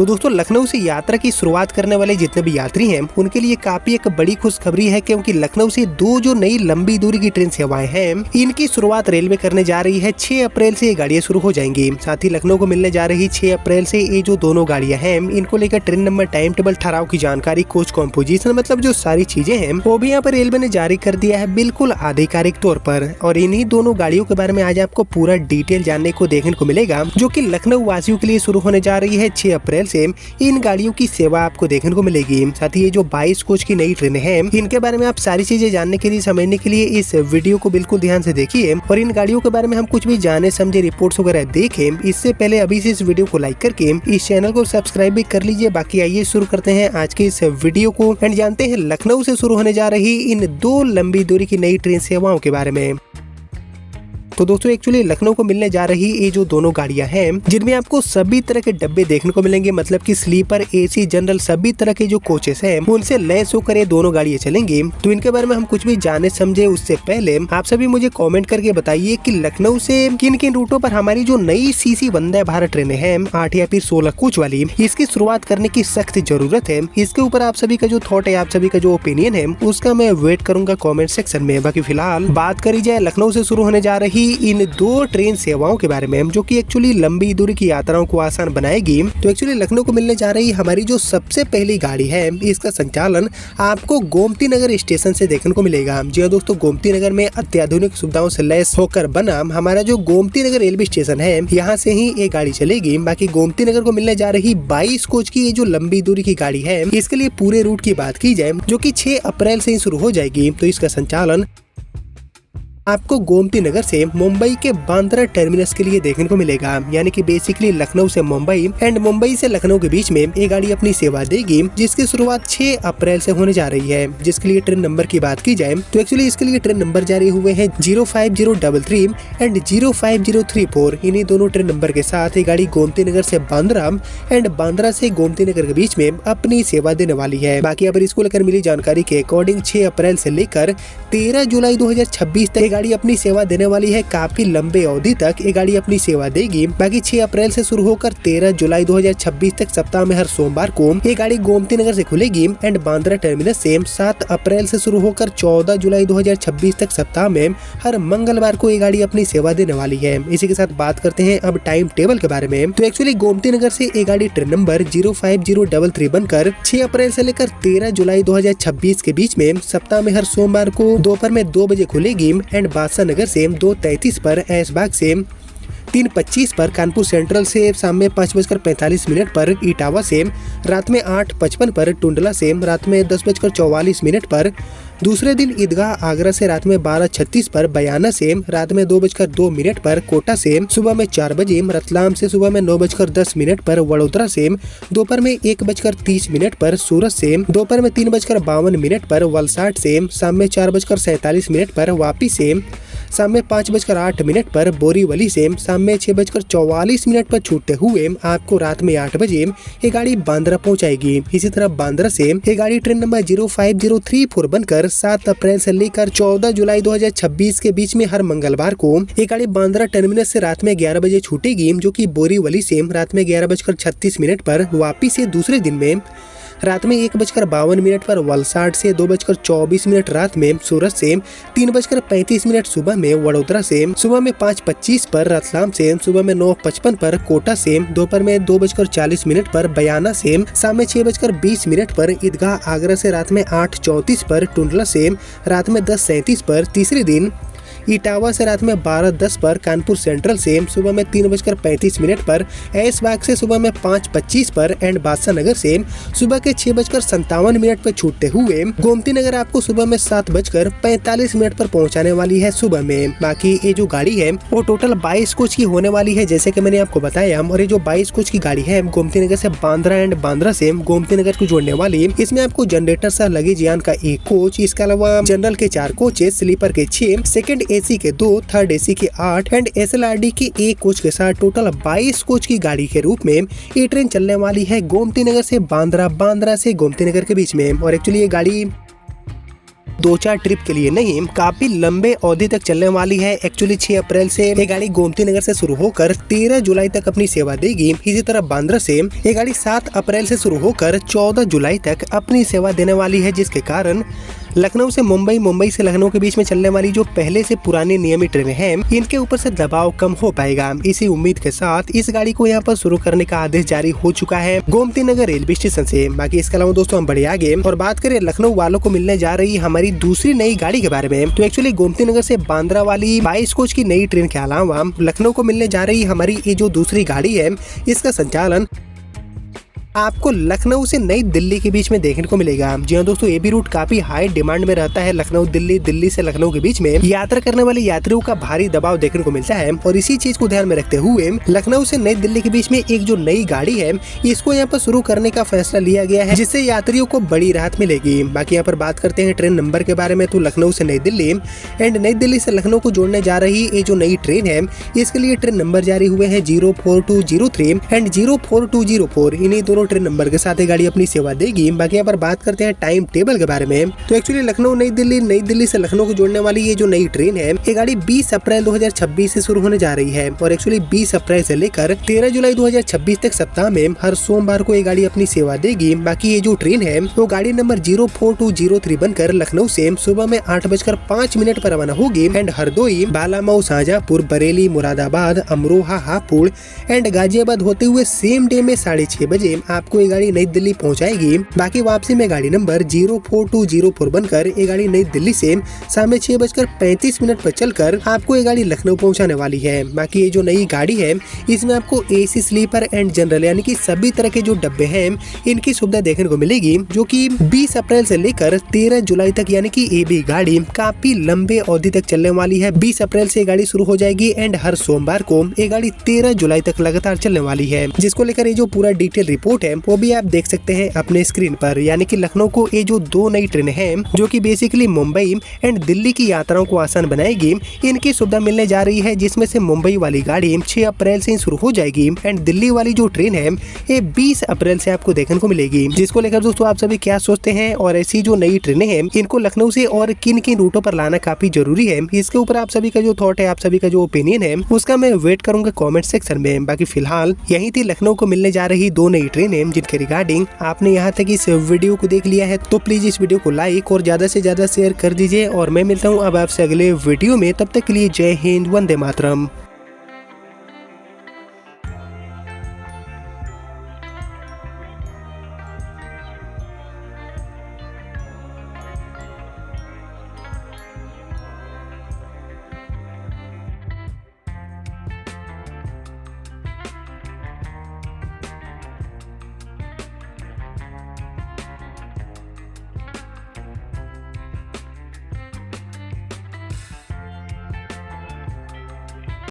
तो दोस्तों लखनऊ से यात्रा की शुरुआत करने वाले जितने भी यात्री हैं उनके लिए काफी एक बड़ी खुशखबरी है, क्योंकि लखनऊ से दो जो नई लंबी दूरी की ट्रेन सेवाएं हैं इनकी शुरुआत रेलवे करने जा रही है। 6 अप्रैल से ये गाड़ियां शुरू हो जाएंगी। साथ ही लखनऊ को मिलने जा रही 6 अप्रैल से ये जो दोनों गाड़ियां हैं इनको लेकर ट्रेन नंबर, टाइम टेबल, ठहराव की जानकारी, कोच कॉम्पोजिशन, मतलब जो सारी चीजें हैं वो भी यहाँ पर रेलवे ने जारी कर दिया है बिल्कुल आधिकारिक तौर पर। और इन्हीं दोनों गाड़ियों के बारे में आज आपको पूरा डिटेल जानने को देखने को मिलेगा, जो कि लखनऊ वासियों के लिए शुरू होने जा रही है 6 अप्रैल से। इन गाड़ियों की सेवा आपको देखने को मिलेगी। साथ ही ये जो 22 कोच की नई ट्रेनें हैं इनके बारे में आप सारी चीजें जानने के लिए, समझने के लिए इस वीडियो को बिल्कुल ध्यान से देखिए। और इन गाड़ियों के बारे में हम कुछ भी जाने समझे, रिपोर्ट्स वगैरह देखें इससे पहले अभी से इस वीडियो को लाइक करके इस चैनल को सब्सक्राइब भी कर लीजिए। बाकी आइए शुरू करते हैं आज के इस वीडियो को एंड जानते हैं लखनऊ से शुरू होने जा रही इन 2 लंबी दूरी की नई ट्रेन सेवाओं के बारे में। तो दोस्तों एक्चुअली लखनऊ को मिलने जा रही ये जो दोनों गाड़ियां हैं जिनमें आपको सभी तरह के डब्बे देखने को मिलेंगे, मतलब कि स्लीपर, एसी, जनरल, सभी तरह के जो कोचेस हैं उनसे लैस होकर ये दोनों गाड़ियां चलेंगी। तो इनके बारे में हम कुछ भी जाने समझे उससे पहले आप सभी मुझे कमेंट करके बताइए कि लखनऊ से किन किन रूटों पर हमारी जो नई सीसी वंदे भारत ट्रेनें हैं 8 या फिर 16 कोच वाली, इसकी शुरुआत करने की सख्त जरूरत है। इसके ऊपर आप सभी का जो थॉट है, आप सभी का जो ओपिनियन है उसका मैं वेट करूंगा कॉमेंट सेक्शन में। बाकी फिलहाल बात करी जाए लखनऊ से शुरू होने जा रही इन 2 ट्रेन सेवाओं के बारे में, जो कि एक्चुअली लंबी दूरी की यात्राओं को आसान बनाएगी। तो एक्चुअली लखनऊ को मिलने जा रही हमारी जो सबसे पहली गाड़ी है इसका संचालन आपको गोमती नगर स्टेशन से देखने को मिलेगा। जी हाँ दोस्तों, गोमती नगर में अत्याधुनिक सुविधाओं से लैस होकर बना हमारा जो गोमती नगर रेलवे स्टेशन है, यहाँ से ही ये गाड़ी चलेगी। बाकी गोमती नगर को मिलने जा रही 22 कोच की ये जो लंबी दूरी की गाड़ी है इसके लिए पूरे रूट की बात की जाए जो कि 6 अप्रैल से ही शुरू हो जाएगी। तो इसका संचालन आपको गोमती नगर से मुंबई के बांद्रा टर्मिनस के लिए देखने को मिलेगा, यानी कि बेसिकली लखनऊ से मुंबई एंड मुंबई से लखनऊ के बीच में ये गाड़ी अपनी सेवा देगी, जिसकी शुरुआत 6 अप्रैल से होने जा रही है। जिसके लिए ट्रेन नंबर की बात की जाए तो एक्चुअली इसके लिए ट्रेन नंबर जारी हुए हैं 05033 एंड 05034। इन्हीं दोनों ट्रेन नंबर के साथ ये गाड़ी गोमती नगर से बांद्रा एंड बांद्रा से गोमती नगर के बीच में अपनी सेवा देने वाली है। बाकी अगर इसको लेकर मिली जानकारी के अकॉर्डिंग 6 अप्रैल से लेकर 13 जुलाई 2026 तक गाड़ी अपनी सेवा देने वाली है। काफी लंबे अवधि तक ये गाड़ी अपनी सेवा देगी। बाकी 6 अप्रैल से शुरू होकर 13 जुलाई 2026 तक सप्ताह में हर सोमवार को ये गाड़ी गोमती नगर से खुलेगी एंड बांद्रा टर्मिनस से 7 अप्रैल से शुरू होकर 14 जुलाई 2026 तक सप्ताह में हर मंगलवार को ये गाड़ी अपनी सेवा देने वाली है। इसी के साथ बात करते हैं अब टाइम टेबल के बारे में। तो एक्चुअली गोमती नगर से ये गाड़ी ट्रेन नंबर 05033 बनकर 6 अप्रैल से लेकर 13 जुलाई 2026 के बीच में सप्ताह में हर सोमवार को दोपहर में 2 बजे खुलेगी एंड बादशाह नगर से 2:33 पर, ऐशबाग से 3:25 पर, कानपुर सेंट्रल से शाम में 5:45 पर, इटावा से रात में 8:55 पर, टुंडला से रात में 10:44 पर, दूसरे दिन ईदगाह आगरा से रात में 12:36 पर, बयाना से रात में 2:02 पर, कोटा से सुबह में 4 बजे, रतलाम से सुबह में 9:10 पर, वडोदरा से दोपहर में 1:30 पर, सूरत से दोपहर में 3:52 पर, वलसाड से शाम में 4:47 पर, वापी से शाम में 5:08 पर, बोरीवली से शाम में 6:44 पर छूटते हुए आपको रात में 8 बजे ये गाड़ी बांद्रा पहुंचाएगी। इसी तरह बांद्रा से ये गाड़ी ट्रेन नंबर 05034 बनकर 7 अप्रैल से लेकर 14 जुलाई 2026 के बीच में हर मंगलवार को ये गाड़ी बांद्रा टर्मिनस से रात में 11 बजे छूटेगी, जो कि बोरीवली से रात में 11:36 पर, वापी से दूसरे दिन में रात में 1:52 पर, वलसाड से 2:24 रात में, सूरत से 3:35 सुबह में, वडोदरा से सुबह में 5:25 पर, रतलाम से सुबह में 9:55 पर, कोटा से दोपहर में 2:40 पर, बयाना से शाम में 6:20 पर, ईदगाह आगरा से रात में 8:34 पर, टुंडला से रात में 10:37 पर, तीसरे दिन इटावा से रात में 12:10 पर, कानपुर सेंट्रल से सुबह में 3:35 पर, ऐशबाग से सुबह में 5:25 पर एंड बादशाह नगर से सुबह के 6:57 पर छूटते हुए गोमती नगर आपको सुबह में 7:45 पर पहुंचाने वाली है सुबह में। बाकी ये जो गाड़ी है वो टोटल 22 कोच की होने वाली है, जैसे कि मैंने आपको बताया। और ये जो 22 कोच की गाड़ी है गोमती नगर से बांद्रा एंड बांद्रा से गोमती नगर को जोड़ने वाली, इसमें आपको जनरेटर सह लगेज यान का 1 कोच, इसके अलावा जनरल के 4 कोचेस, स्लीपर के 6, सेकंड एसी के 2, थर्ड एसी के 8 एंड एसएलआरडी के 1 कोच के साथ टोटल 22 कोच की गाड़ी के रूप में ये ट्रेन चलने वाली है गोमती नगर से बांद्रा, बांद्रा से गोमती नगर के बीच में। और एक्चुअली ये गाड़ी 2-4 ट्रिप के लिए नहीं, काफी लंबे अवधि तक चलने वाली है। एक्चुअली 6 अप्रैल से ये गाड़ी गोमती नगर से शुरू होकर 13 जुलाई तक अपनी सेवा देगी। इसी तरह बांद्रा से ये गाड़ी 7 अप्रैल से शुरू होकर 14 जुलाई तक अपनी सेवा देने वाली है, जिसके कारण लखनऊ से मुंबई, मुंबई से लखनऊ के बीच में चलने वाली जो पहले से पुरानी नियमित ट्रेनें हैं, इनके ऊपर से दबाव कम हो पाएगा। इसी उम्मीद के साथ इस गाड़ी को यहाँ पर शुरू करने का आदेश जारी हो चुका है गोमती नगर रेलवे स्टेशन से। बाकी इसके अलावा दोस्तों हम बढ़े आगे और बात करें लखनऊ वालों को मिलने जा रही हमारी दूसरी नई गाड़ी के बारे में। तो एक्चुअली गोमती नगर से बांद्रा वाली 22 कोच की नई ट्रेन के अलावा लखनऊ को मिलने जा रही हमारी ये जो दूसरी गाड़ी है, इसका संचालन आपको लखनऊ से नई दिल्ली के बीच में देखने को मिलेगा। जी हाँ दोस्तों, ये भी रूट काफी हाई डिमांड में रहता है। लखनऊ दिल्ली, दिल्ली से लखनऊ के बीच में यात्रा करने वाले यात्रियों का भारी दबाव देखने को मिलता है और इसी चीज को ध्यान में रखते हुए लखनऊ से नई दिल्ली के बीच में एक जो नई गाड़ी है, इसको यहाँ पर शुरू करने का फैसला लिया गया है, जिससे यात्रियों को बड़ी राहत मिलेगी। बाकी यहाँ पर बात करते हैं ट्रेन नंबर के बारे में। तो लखनऊ से नई दिल्ली एंड नई दिल्ली से लखनऊ को जोड़ने जा रही ये जो नई ट्रेन है, इसके लिए ट्रेन नंबर जारी हुए हैं 04203 एंड 04204। इन्हीं दोनों ट्रेन नंबर के साथ गाड़ी अपनी सेवा देगी। बाकी यहाँ पर बात करते हैं टाइम टेबल के बारे में। तो एक्चुअली लखनऊ नई दिल्ली से लखनऊ को जोड़ने वाली ये जो नई ट्रेन है, ये गाड़ी 20 अप्रैल 2026 से शुरू होने जा रही है और एक्चुअली 20 अप्रैल से लेकर 13 जुलाई 2026 तक सप्ताह में हर सोमवार को ये गाड़ी अपनी सेवा देगी। बाकी ये जो ट्रेन है वो गाड़ी नंबर 04203 बनकर लखनऊ से सुबह में 8:05 पर रवाना होगी एंड हरदोई, बालामऊ, शाहजहांपुर, बरेली, मुरादाबाद, अमरोहा, हापुड़ एंड गाजियाबाद होते हुए सेम डे में 6:30 बजे आपको गाड़ी नई दिल्ली पहुंचाएगी। बाकी वापसी में गाड़ी नंबर 04204 बनकर ये गाड़ी नई दिल्ली से शाम 6:35 पर चलकर आपको ये गाड़ी लखनऊ पहुंचाने वाली है। बाकी ये जो नई गाड़ी है, इसमें आपको एसी, स्लीपर एंड जनरल यानी कि सभी तरह के जो डब्बे हैं, इनकी सुविधा देखने को मिलेगी, जो कि 20 अप्रैल से लेकर 13 जुलाई तक यानी कि ये भी गाड़ी काफी लंबे अवधि तक चलने वाली है। 20 अप्रैल से गाड़ी शुरू हो जाएगी एंड हर सोमवार को ये गाड़ी 13 जुलाई तक लगातार चलने वाली है, जिसको लेकर ये जो पूरा डिटेल रिपोर्ट है वो भी आप देख सकते हैं अपने स्क्रीन पर। यानी कि लखनऊ को ये जो 2 नई ट्रेनें हैं, जो कि बेसिकली मुंबई एंड दिल्ली की यात्राओं को आसान बनाएगी, इनकी सुविधा मिलने जा रही है, जिसमें से मुंबई वाली गाड़ी 6 अप्रैल से शुरू हो जाएगी एंड दिल्ली वाली जो ट्रेन है ये 20 अप्रैल से आपको देखने को मिलेगी। जिसको लेकर दोस्तों आप सभी क्या सोचते हैं और ऐसी जो नई ट्रेनें हैं, इनको लखनऊ से और किन किन रूटों पर लाना काफी जरूरी है, इसके ऊपर आप सभी का जो थॉट है, आप सभी का जो ओपिनियन है, उसका मैं वेट करूंगा कॉमेंट सेक्शन में। बाकी फिलहाल यही थी लखनऊ को मिलने जा रही 2 नई ट्रेनें, जिनके रिगार्डिंग आपने यहाँ तक इस वीडियो को देख लिया है, तो प्लीज इस वीडियो को लाइक और ज्यादा से ज्यादा शेयर कर दीजिए और मैं मिलता हूँ अब आपसे अगले वीडियो में। तब तक के लिए जय हिंद, वंदे मातरम।